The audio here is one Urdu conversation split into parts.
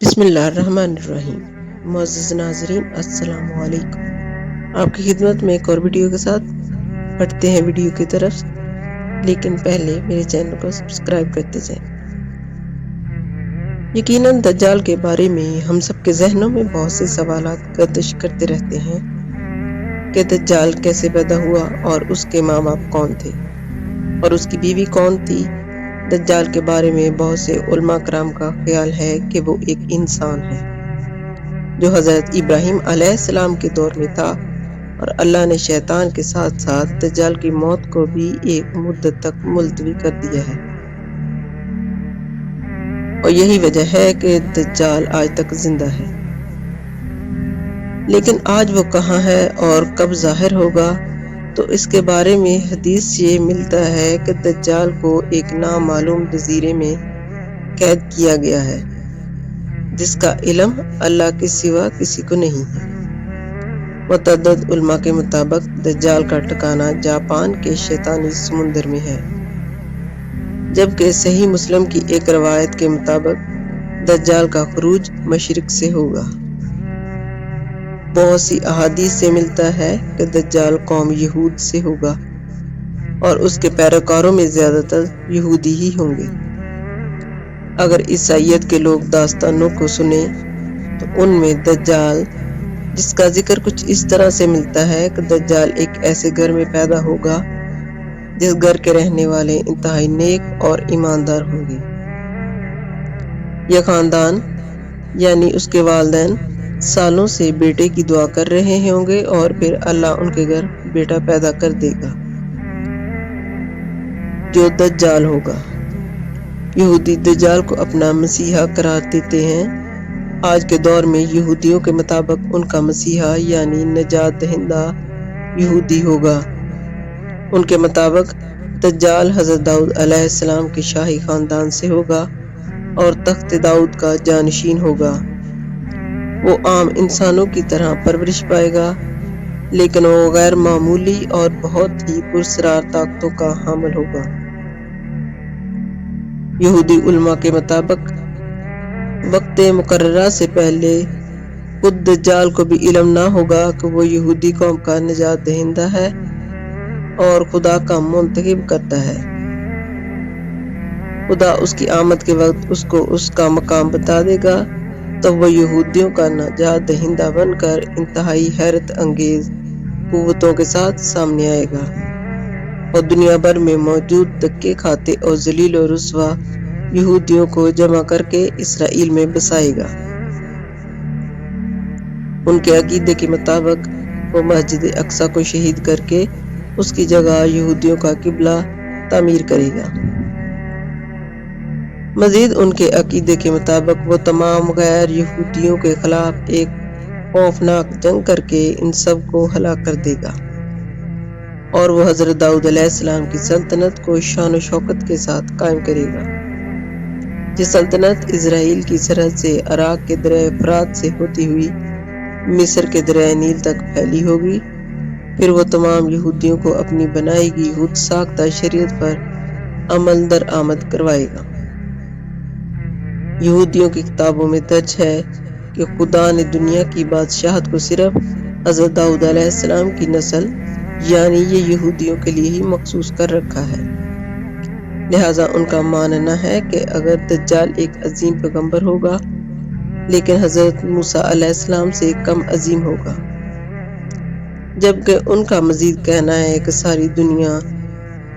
بسم اللہ الرحمن الرحیم۔ معزز ناظرین السلام علیکم۔ آپ کی خدمت میں ایک اور ویڈیو کے ساتھ بڑھتے ہیں ویڈیو کی طرف، لیکن پہلے میرے چینل کو سبسکرائب کرتے جائیں۔ یقیناً دجال کے بارے میں ہم سب کے ذہنوں میں بہت سے سوالات گردش کرتے رہتے ہیں کہ دجال کیسے پیدا ہوا اور اس کے ماں باپ کون تھے اور اس کی بیوی کون تھی۔ دجال کے بارے میں بہت سے علماء کرام کا خیال ہے کہ وہ ایک انسان ہے جو حضرت ابراہیم علیہ السلام کے دور میں تھا، اور اللہ نے شیطان کے ساتھ ساتھ دجال کی موت کو بھی ایک مدت تک ملتوی کر دیا ہے، اور یہی وجہ ہے کہ دجال آج تک زندہ ہے۔ لیکن آج وہ کہاں ہے اور کب ظاہر ہوگا، تو اس کے بارے میں حدیث یہ ملتا ہے کہ دجال کو ایک نامعلوم جزیرے میں قید کیا گیا ہے، جس کا علم اللہ کے سوا کسی کو نہیں ہے۔ متعدد علماء کے مطابق دجال کا ٹھکانہ جاپان کے شیطانی سمندر میں ہے، جبکہ صحیح مسلم کی ایک روایت کے مطابق دجال کا خروج مشرق سے ہوگا۔ بہت سی احادیث سے ملتا ہے کہ دجال قوم یہود سے ہوگا، اور اس کے پیروکاروں میں زیادہ تر یہودی ہی ہوں گے۔ اگر عیسائیت کے لوگ داستانوں کو سنیں تو ان میں دجال، جس کا ذکر کچھ اس طرح سے ملتا ہے کہ دجال ایک ایسے گھر میں پیدا ہوگا جس گھر کے رہنے والے انتہائی نیک اور ایماندار ہوں گے۔ یہ خاندان یعنی اس کے والدین سالوں سے بیٹے کی دعا کر رہے ہوں گے، اور پھر اللہ ان کے گھر بیٹا پیدا کر دے گا جو دجال ہوگا۔ یہودی دجال کو اپنا مسیحا قرار دیتے ہیں۔ آج کے دور میں یہودیوں کے مطابق ان کا مسیحا یعنی نجات دہندہ یہودی ہوگا۔ ان کے مطابق دجال حضرت داؤد علیہ السلام کے شاہی خاندان سے ہوگا اور تخت داؤد کا جانشین ہوگا۔ وہ عام انسانوں کی طرح پرورش پائے گا، لیکن وہ غیر معمولی اور بہت ہی پراسرار طاقتوں کا حامل ہوگا۔ یہودی علماء کے مطابق وقت مقررہ سے پہلے خود دجال کو بھی علم نہ ہوگا کہ وہ یہودی قوم کا نجات دہندہ ہے اور خدا کا منتخب کرتا ہے۔ خدا اس کی آمد کے وقت اس کو اس کا مقام بتا دے گا، تب وہ یہودیوں کا نجات دہندہ بن کر انتہائی حیرت انگیز قوتوں کے ساتھ سامنے آئے گا، اور دنیا بھر میں موجود دھکے کھاتے اور ذلیل و رسوا یہودیوں کو جمع کر کے اسرائیل میں بسائے گا۔ ان کے عقیدے کے مطابق وہ مسجد اقصی کو شہید کر کے اس کی جگہ یہودیوں کا قبلہ تعمیر کرے گا۔ مزید ان کے عقیدے کے مطابق وہ تمام غیر یہودیوں کے خلاف ایک خوفناک جنگ کر کے ان سب کو ہلاک کر دے گا، اور وہ حضرت داؤد علیہ السلام کی سلطنت کو شان و شوکت کے ساتھ قائم کرے گا۔ یہ سلطنت اسرائیل کی سرحد سے عراق کے دریا فرات سے ہوتی ہوئی مصر کے دریا نیل تک پھیلی ہوگی۔ پھر وہ تمام یہودیوں کو اپنی بنائی گئی خود ساختہ شریعت پر عمل درآمد کروائے گا۔ یہودیوں کی کتابوں میں درج ہے کہ خدا نے دنیا کی بادشاہت کو صرف حضرت داؤد علیہ السلام کی نسل یعنی یہ یہودیوں کے لیے ہی مخصوص کر رکھا ہے۔ لہٰذا ان کا ماننا ہے کہ اگر دجال ایک عظیم پیغمبر ہوگا، لیکن حضرت موسیٰ علیہ السلام سے کم عظیم ہوگا، جبکہ ان کا مزید کہنا ہے کہ ساری دنیا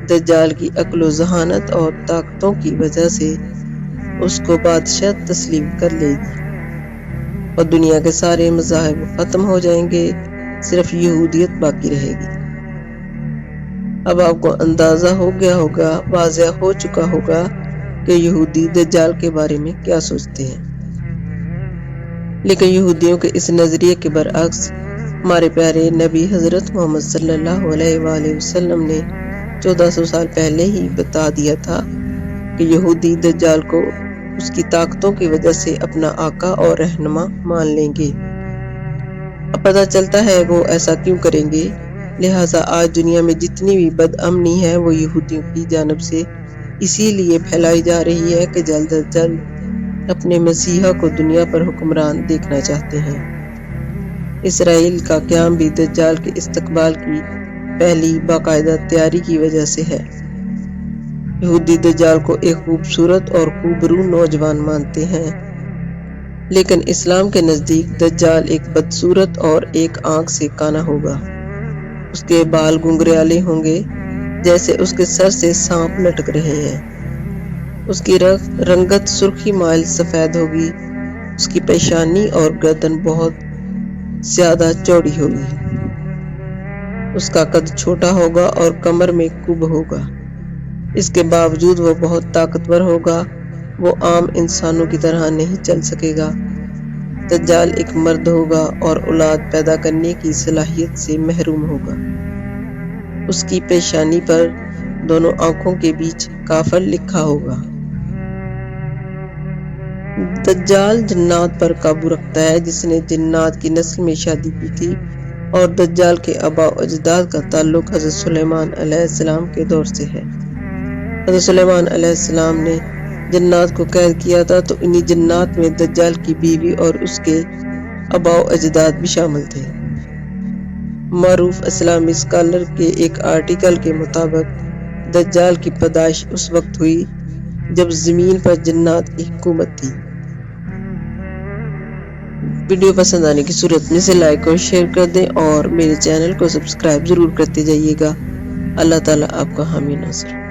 دجال کی عقل و ذہانت اور طاقتوں کی وجہ سے اس کو بادشاہ تسلیم کر لے گی، اور دنیا کے سارے مذاہب ختم ہو جائیں گے، صرف یہودیت باقی رہے گی۔ اب آپ کو اندازہ ہو گیا ہوگا، واضح ہو چکا ہوگا کہ یہودی دجال کے بارے میں کیا سوچتے ہیں۔ لیکن یہودیوں کے اس نظریے کے برعکس ہمارے پیارے نبی حضرت محمد صلی اللہ علیہ وآلہ وسلم نے 1400 سال پہلے ہی بتا دیا تھا کہ یہودی دجال کو اس کی طاقتوں کی وجہ سے اپنا آقا اور رہنما مان لیں گے۔ اب پتہ چلتا ہے وہ ایسا کیوں کریں گے۔ لہٰذا آج دنیا میں جتنی بھی بد امنی ہے وہ یہودیوں کی جانب سے اسی لیے پھیلائی جا رہی ہے کہ جلد از جلد اپنے مسیحا کو دنیا پر حکمران دیکھنا چاہتے ہیں۔ اسرائیل کا قیام بھی دجال کے استقبال کی پہلی باقاعدہ تیاری کی وجہ سے ہے۔ یہودی دجال کو ایک خوبصورت اور خوبرو نوجوان مانتے ہیں، لیکن اسلام کے نزدیک دجال ایک بدصورت اور ایک آنکھ سے کانا ہوگا۔ اس کے بال گنگریالے ہوں گے جیسے اس کے سر سے سانپ لٹک رہے ہیں۔ اس کی رنگت سرخی مائل سفید ہوگی۔ اس کی پیشانی اور گردن بہت زیادہ چوڑی ہوگی۔ اس کا قد چھوٹا ہوگا اور کمر میں کب ہوگا۔ اس کے باوجود وہ بہت طاقتور ہوگا۔ وہ عام انسانوں کی طرح نہیں چل سکے گا۔ دجال ایک مرد ہوگا اور اولاد پیدا کرنے کی صلاحیت سے محروم ہوگا۔ اس کی پیشانی پر دونوں آنکھوں کے بیچ کافر لکھا ہوگا۔ دجال جنات پر قابو رکھتا ہے، جس نے جنات کی نسل میں شادی کی تھی، اور دجال کے آباء و اجداد کا تعلق حضرت سلیمان علیہ السلام کے دور سے ہے۔ حضرت سلیمان علیہ السلام نے جنات کو قید کیا تھا، تو انہی جنات میں دجال کی بیوی اور اس کے آباء و اجداد بھی شامل تھے۔ معروف اسلامی اسکالر کے ایک آرٹیکل کے مطابق دجال کی پیدائش اس وقت ہوئی جب زمین پر جنات کی حکومت تھی۔ ویڈیو پسند آنے کی صورت میں اسے لائک اور شیئر کر دیں اور میرے چینل کو سبسکرائب ضرور کرتے جائیے گا۔ اللہ تعالیٰ آپ کا حامی ناصر۔